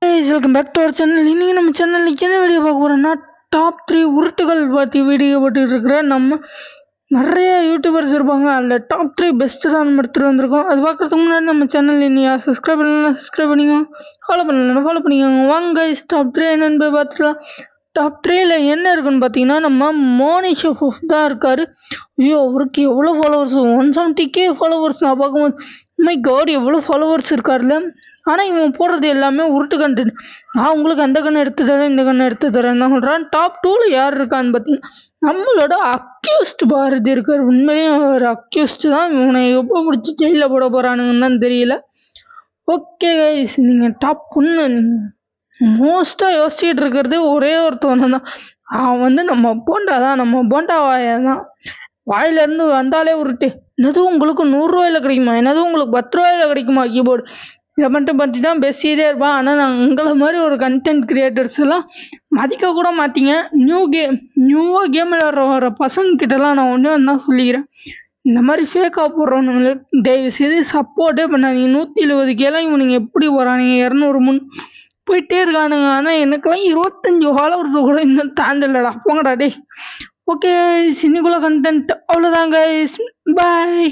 Welcome back to our channel. இன்னைக்கு நம்ம சேனலுக்கு என்ன வீடியோ பார்க்க போறோம்னா டாப் 3 உருட்டுகள் பற்றி வீடியோ போட்டுக்கிட்டு இருக்கிற நம்ம நிறைய யூடியூபர்ஸ் இருப்பாங்க. அதில் டாப் 3 பெஸ்ட்டு தான் நம்ம எடுத்துகிட்டு வந்திருக்கோம். அது பார்க்குறதுக்கு முன்னாடி நம்ம சேனல் இன்னையா சப்ஸ்கிரைப் பண்ணலாம், சப்ஸ்கிரைப் பண்ணிக்கோங்க. ஃபாலோ பண்ணிக்கோங்க. வாங்க டாப் 3 என்னென்னு போய் பார்த்துக்கலாம். டாப் 3ல என்ன இருக்குன்னு பார்த்தீங்கன்னா நம்ம மோனிஷ் தான் இருக்கார். ஐயோ, அவருக்கு எவ்வளோ ஃபாலோவர்ஸ், 170K ஃபாலோவர்ஸ். நான் பார்க்கும்போது மை காட் எவ்வளோ ஃபாலோவர்ஸ் இருக்கார்ல. ஆனால் இவன் போடுறது எல்லாமே உருட்டு கண்டென்ட். நான் உங்களுக்கு அந்த கண்ணை எடுத்து தரேன், இந்த கண்ணை எடுத்து தரேன் தான் சொல்கிறான். டாப் 2ல யார் இருக்கான்னு பார்த்தீங்கன்னா நம்மளோட அக்யூஸ்ட் பாரதி இருக்கார். உண்மையிலேயே அவர் அக்யூஸ்ட் தான். இவனை எப்போ பிடிச்சி ஜெயிலில் போட போகிறானுங்கன்னு தான் தெரியல. ஓகே கைஸ், நீங்கள் டாப் 1 நீங்கள் மோஸ்ட்டாக யோசிச்சுட்டு இருக்கிறது ஒரே ஒருத்தவன் தான். அவன் நம்ம போண்டா தான். நம்ம போண்டா வாயை தான். வாயிலேருந்து வந்தாலே உருட்டு. என்னது உங்களுக்கு 100 ரூபாயில் கிடைக்குமா, என்னது உங்களுக்கு 10 ரூபாயில் கிடைக்குமா கீபோர்டு, இதை மட்டும் பற்றி தான் பேசிகிட்டே இருப்பான். ஆனால் நான் உங்களை மாதிரி ஒரு கண்டென்ட் கிரியேட்டர்ஸ் எல்லாம் மதிக்க கூட மாற்றிங்க. நியூவாக கேம் விளையாடுற பசங்கக்கிட்டலாம் நான் ஒன்றே ஒன்று தான் சொல்லிக்கிறேன். இந்த மாதிரி ஃபேக்காக போடுறவனுங்களுக்கு தயவு செய்து சப்போர்ட்டே பண்ணாதீங்க. 170Kலாம் இவனுங்க எப்படி போகிறானுங்க, 200 போயிட்டே இருக்கானுங்க. ஆனால் எனக்கெல்லாம் 25 ஃபாலோவர்ஸ் கூட இன்னும் தாண்டலடா. போங்கடா டே. ஓகே, இன்னைக்குள்ள கண்டென்ட் அவ்வளோதாங்க. பாய்.